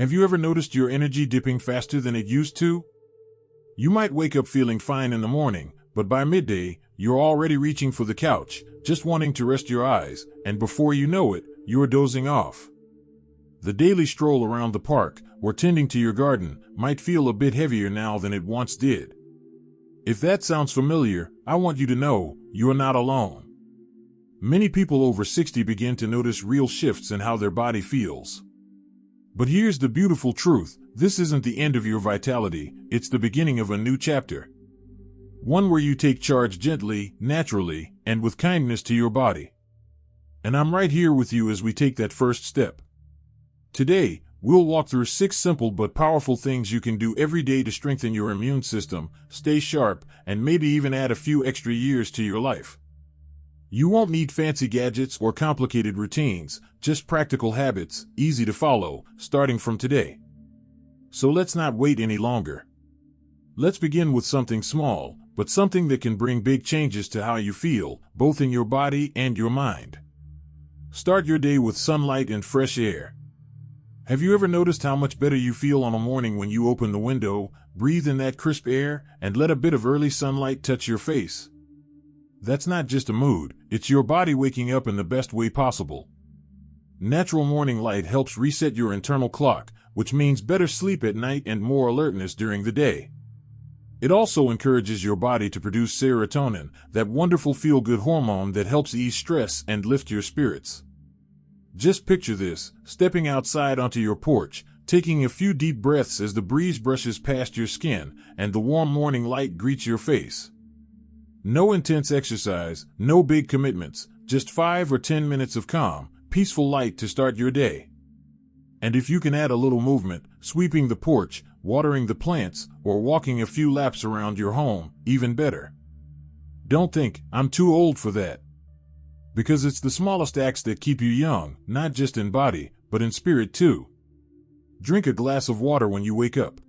Have you ever noticed your energy dipping faster than it used to? You might wake up feeling fine in the morning, but by midday, you're already reaching for the couch, just wanting to rest your eyes, and before you know it, you're dozing off. The daily stroll around the park or tending to your garden might feel a bit heavier now than it once did. If that sounds familiar, I want you to know you're not alone. Many people over 60 begin to notice real shifts in how their body feels. But here's the beautiful truth: this isn't the end of your vitality, it's the beginning of a new chapter. One where you take charge gently, naturally, and with kindness to your body. And I'm right here with you as we take that first step. Today, we'll walk through 6 simple but powerful things you can do every day to strengthen your immune system, stay sharp, and maybe even add a few extra years to your life. You won't need fancy gadgets or complicated routines, just practical habits, easy to follow, starting from today. So let's not wait any longer. Let's begin with something small, but something that can bring big changes to how you feel, both in your body and your mind. Start your day with sunlight and fresh air. Have you ever noticed how much better you feel on a morning when you open the window, breathe in that crisp air, and let a bit of early sunlight touch your face? That's not just a mood, it's your body waking up in the best way possible. Natural morning light helps reset your internal clock, which means better sleep at night and more alertness during the day. It also encourages your body to produce serotonin, that wonderful feel-good hormone that helps ease stress and lift your spirits. Just picture this: stepping outside onto your porch, taking a few deep breaths as the breeze brushes past your skin and the warm morning light greets your face. No intense exercise, no big commitments, just 5 or 10 minutes of calm, peaceful light to start your day. And if you can add a little movement, sweeping the porch, watering the plants, or walking a few laps around your home, even better. Don't think, "I'm too old for that." Because it's the smallest acts that keep you young, not just in body, but in spirit too. Drink a glass of water when you wake up.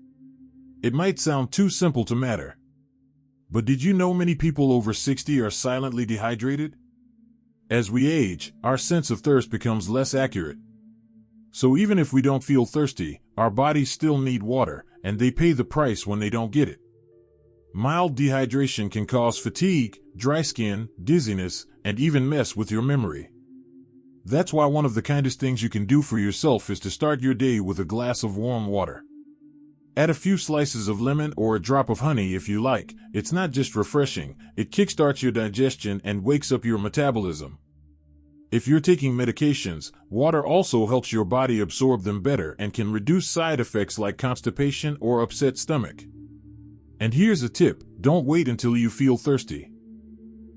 It might sound too simple to matter. But did you know many people over 60 are silently dehydrated? As we age, our sense of thirst becomes less accurate. So even if we don't feel thirsty, our bodies still need water, and they pay the price when they don't get it. Mild dehydration can cause fatigue, dry skin, dizziness, and even mess with your memory. That's why one of the kindest things you can do for yourself is to start your day with a glass of warm water. Add a few slices of lemon or a drop of honey if you like. It's not just refreshing, it kickstarts your digestion and wakes up your metabolism. If you're taking medications, water also helps your body absorb them better and can reduce side effects like constipation or upset stomach. And here's a tip: don't wait until you feel thirsty.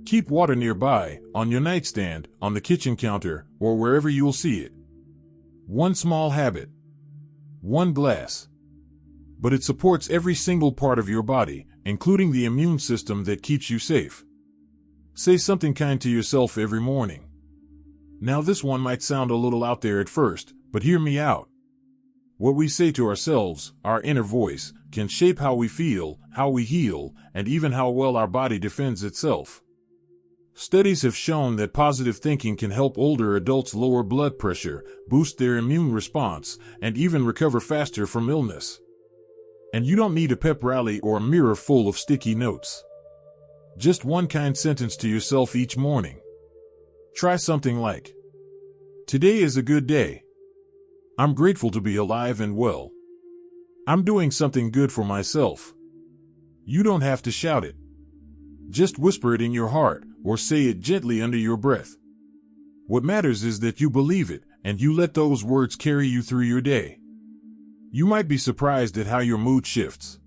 Keep water nearby, on your nightstand, on the kitchen counter, or wherever you'll see it. One small habit. One glass. But it supports every single part of your body, including the immune system that keeps you safe. Say something kind to yourself every morning. Now this one might sound a little out there at first, but hear me out. What we say to ourselves, our inner voice, can shape how we feel, how we heal, and even how well our body defends itself. Studies have shown that positive thinking can help older adults lower blood pressure, boost their immune response, and even recover faster from illness. And you don't need a pep rally or a mirror full of sticky notes. Just one kind sentence to yourself each morning. Try something like, "Today is a good day. I'm grateful to be alive and well. I'm doing something good for myself." You don't have to shout it. Just whisper it in your heart, or say it gently under your breath. What matters is that you believe it, and you let those words carry you through your day. You might be surprised at how your mood shifts.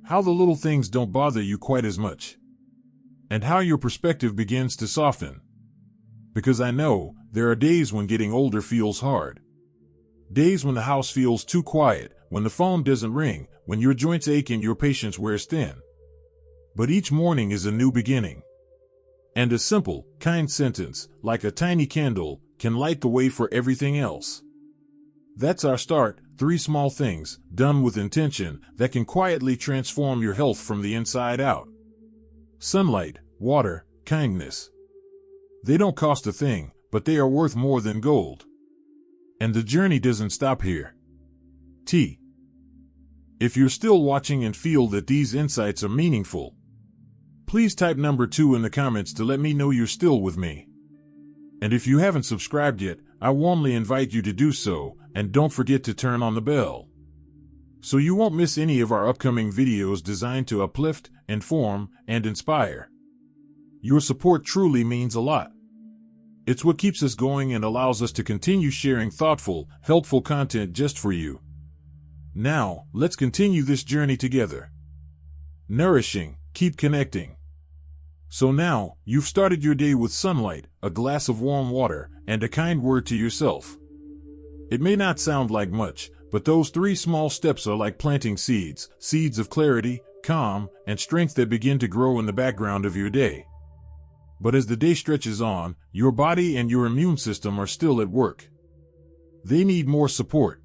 How the little things don't bother you quite as much. And how your perspective begins to soften. Because I know, there are days when getting older feels hard. Days when the house feels too quiet, when the phone doesn't ring, when your joints ache and your patience wears thin. But each morning is a new beginning. And a simple, kind sentence, like a tiny candle, can light the way for everything else. That's our start, 3 small things, done with intention, that can quietly transform your health from the inside out. Sunlight, water, kindness. They don't cost a thing, but they are worth more than gold. And the journey doesn't stop here. T. If you're still watching and feel that these insights are meaningful, please type number 2 in the comments to let me know you're still with me. And if you haven't subscribed yet, I warmly invite you to do so, and don't forget to turn on the bell, so you won't miss any of our upcoming videos designed to uplift, inform, and inspire. Your support truly means a lot. It's what keeps us going and allows us to continue sharing thoughtful, helpful content just for you. Now, let's continue this journey together. Nourishing, keep connecting. So now, you've started your day with sunlight, a glass of warm water, and a kind word to yourself. It may not sound like much, but those 3 small steps are like planting seeds, seeds of clarity, calm, and strength that begin to grow in the background of your day. But as the day stretches on, your body and your immune system are still at work. They need more support.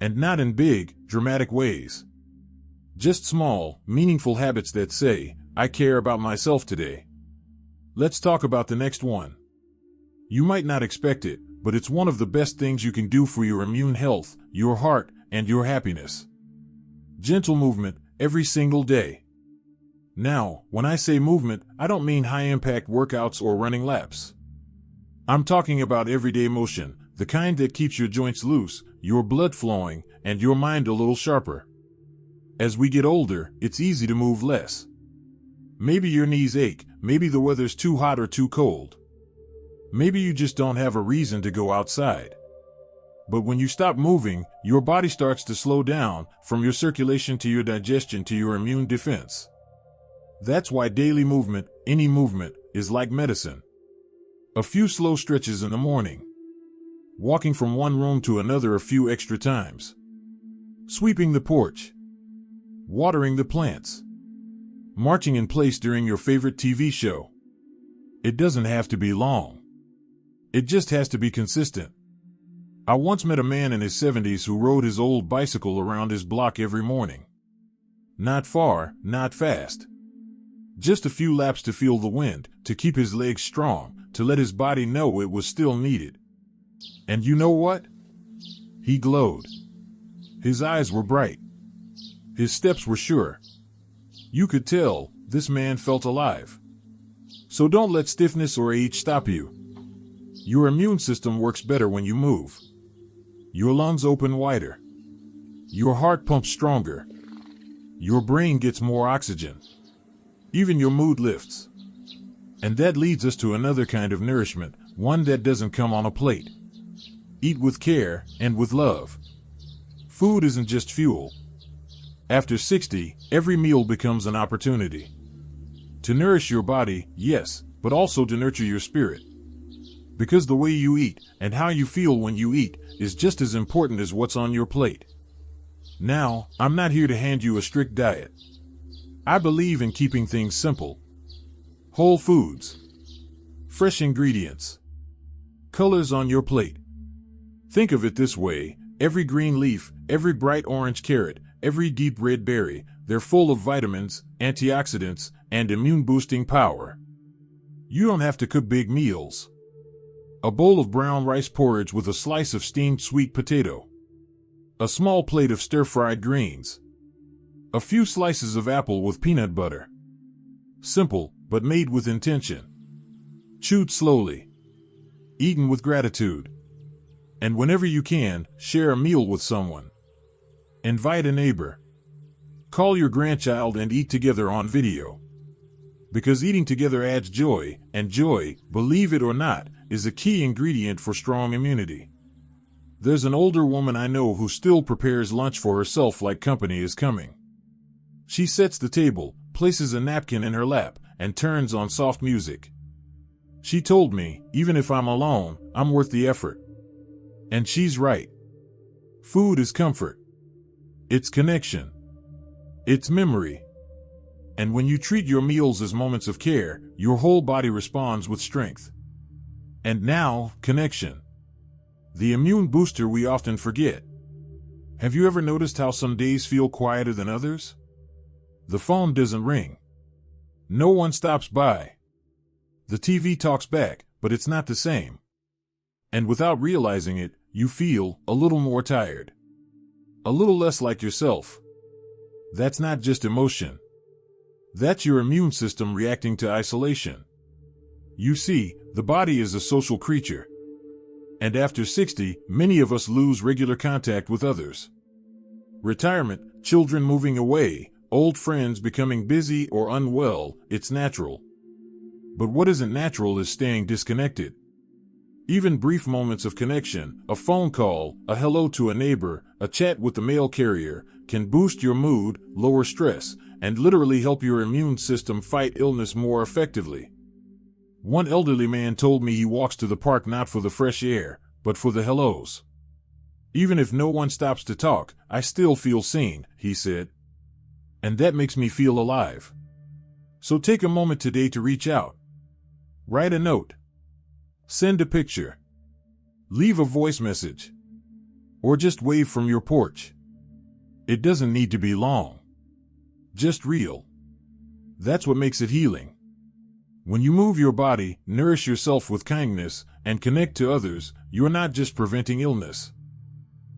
And not in big, dramatic ways. Just small, meaningful habits that say, I care about myself today. Let's talk about the next one. You might not expect it, but it's one of the best things you can do for your immune health, your heart, and your happiness. Gentle movement, every single day. Now, when I say movement, I don't mean high-impact workouts or running laps. I'm talking about everyday motion, the kind that keeps your joints loose, your blood flowing, and your mind a little sharper. As we get older, it's easy to move less. Maybe your knees ache, maybe the weather's too hot or too cold. Maybe you just don't have a reason to go outside. But when you stop moving, your body starts to slow down, from your circulation to your digestion to your immune defense. That's why daily movement, any movement, is like medicine. A few slow stretches in the morning. Walking from one room to another a few extra times. Sweeping the porch. Watering the plants. Marching in place during your favorite TV show. It doesn't have to be long. It just has to be consistent. I once met a man in his 70s who rode his old bicycle around his block every morning. Not far, not fast. Just a few laps to feel the wind, to keep his legs strong, to let his body know it was still needed. And you know what? He glowed. His eyes were bright. His steps were sure. You could tell, this man felt alive. So don't let stiffness or age stop you. Your immune system works better when you move. Your lungs open wider. Your heart pumps stronger. Your brain gets more oxygen. Even your mood lifts. And that leads us to another kind of nourishment, one that doesn't come on a plate. Eat with care and with love. Food isn't just fuel. After 60, every meal becomes an opportunity. To nourish your body, yes, but also to nurture your spirit. Because the way you eat, and how you feel when you eat, is just as important as what's on your plate. Now, I'm not here to hand you a strict diet. I believe in keeping things simple. Whole foods. Fresh ingredients. Colors on your plate. Think of it this way, every green leaf, every bright orange carrot, every deep red berry, they're full of vitamins, antioxidants, and immune-boosting power. You don't have to cook big meals. A bowl of brown rice porridge with a slice of steamed sweet potato. A small plate of stir-fried greens. A few slices of apple with peanut butter. Simple, but made with intention. Chewed slowly. Eaten with gratitude. And whenever you can, share a meal with someone. Invite a neighbor. Call your grandchild and eat together on video. Because eating together adds joy, and joy, believe it or not, is a key ingredient for strong immunity. There's an older woman I know who still prepares lunch for herself like company is coming. She sets the table, places a napkin in her lap, and turns on soft music. She told me, even if I'm alone, I'm worth the effort. And she's right. Food is comfort. It's connection. It's memory. And when you treat your meals as moments of care, your whole body responds with strength. And now, connection. The immune booster we often forget. Have you ever noticed how some days feel quieter than others? The phone doesn't ring. No one stops by. The TV talks back, but it's not the same. And without realizing it, you feel a little more tired. a little less like yourself. That's not just emotion. That's your immune system reacting to isolation. You see, the body is a social creature. And after 60, many of us lose regular contact with others. Retirement, children moving away, old friends becoming busy or unwell, it's natural. But what isn't natural is staying disconnected. Even brief moments of connection, a phone call, a hello to a neighbor, a chat with the mail carrier, can boost your mood, lower stress, and literally help your immune system fight illness more effectively. One elderly man told me he walks to the park not for the fresh air, but for the hellos. Even if no one stops to talk, I still feel seen, he said. And that makes me feel alive. So take a moment today to reach out. Write a note. Send a picture. Leave a voice message. Or just wave from your porch. It doesn't need to be long. Just real. That's what makes it healing. When you move your body, nourish yourself with kindness, and connect to others, you're not just preventing illness.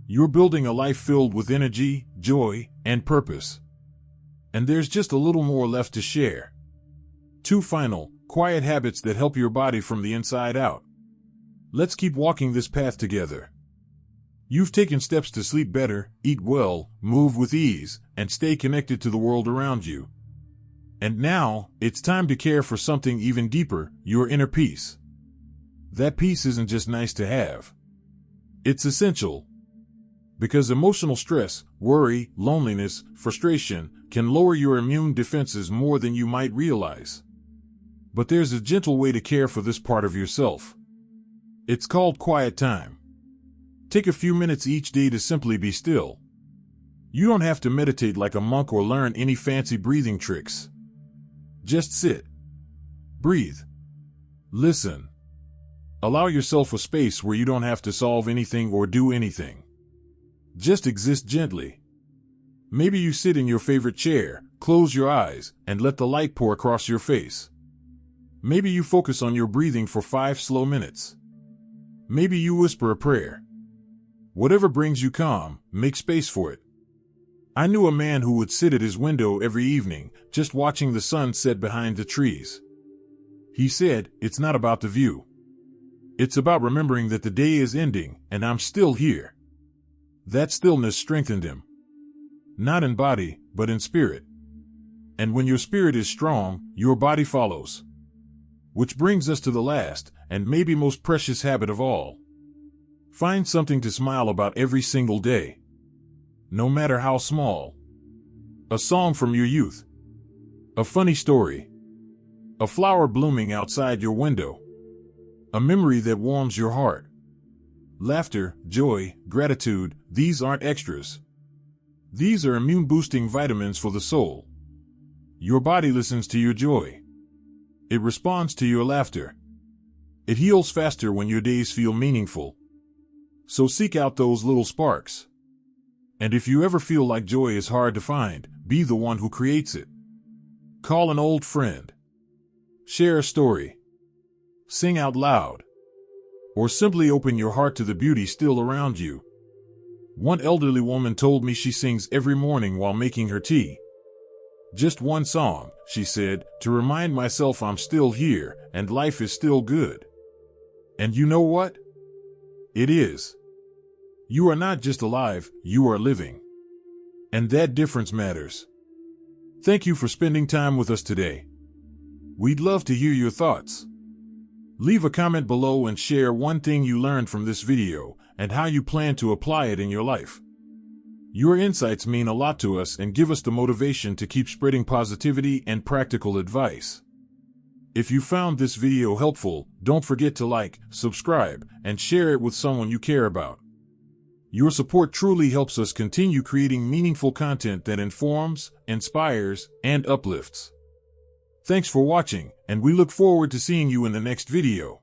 You're building a life filled with energy, joy, and purpose. And there's just a little more left to share. 2 final, quiet habits that help your body from the inside out. Let's keep walking this path together. You've taken steps to sleep better, eat well, move with ease, and stay connected to the world around you. And now, it's time to care for something even deeper, your inner peace. That peace isn't just nice to have. It's essential. Because emotional stress, worry, loneliness, frustration can lower your immune defenses more than you might realize. But there's a gentle way to care for this part of yourself. It's called quiet time. Take a few minutes each day to simply be still. You don't have to meditate like a monk or learn any fancy breathing tricks. Just sit. Breathe. Listen. Allow yourself a space where you don't have to solve anything or do anything. Just exist gently. Maybe you sit in your favorite chair, close your eyes, and let the light pour across your face. Maybe you focus on your breathing for 5 slow minutes. Maybe you whisper a prayer. Whatever brings you calm, make space for it. I knew a man who would sit at his window every evening, just watching the sun set behind the trees. He said, "It's not about the view. It's about remembering that the day is ending, and I'm still here." That stillness strengthened him. Not in body, but in spirit. And when your spirit is strong, your body follows. Which brings us to the last, and maybe most precious habit of all. Find something to smile about every single day. No matter how small. A song from your youth. A funny story. A flower blooming outside your window. A memory that warms your heart. Laughter, joy, gratitude, these aren't extras. These are immune-boosting vitamins for the soul. Your body listens to your joy. It responds to your laughter. It heals faster when your days feel meaningful. So seek out those little sparks. And if you ever feel like joy is hard to find, be the one who creates it. Call an old friend. Share a story. Sing out loud. Or simply open your heart to the beauty still around you. One elderly woman told me she sings every morning while making her tea. Just one song, she said, to remind myself I'm still here and life is still good. And you know what? It is. You are not just alive, you are living. And that difference matters. Thank you for spending time with us today. We'd love to hear your thoughts. Leave a comment below and share one thing you learned from this video and how you plan to apply it in your life. Your insights mean a lot to us and give us the motivation to keep spreading positivity and practical advice. If you found this video helpful, don't forget to like, subscribe, and share it with someone you care about. Your support truly helps us continue creating meaningful content that informs, inspires, and uplifts. Thanks for watching, and we look forward to seeing you in the next video.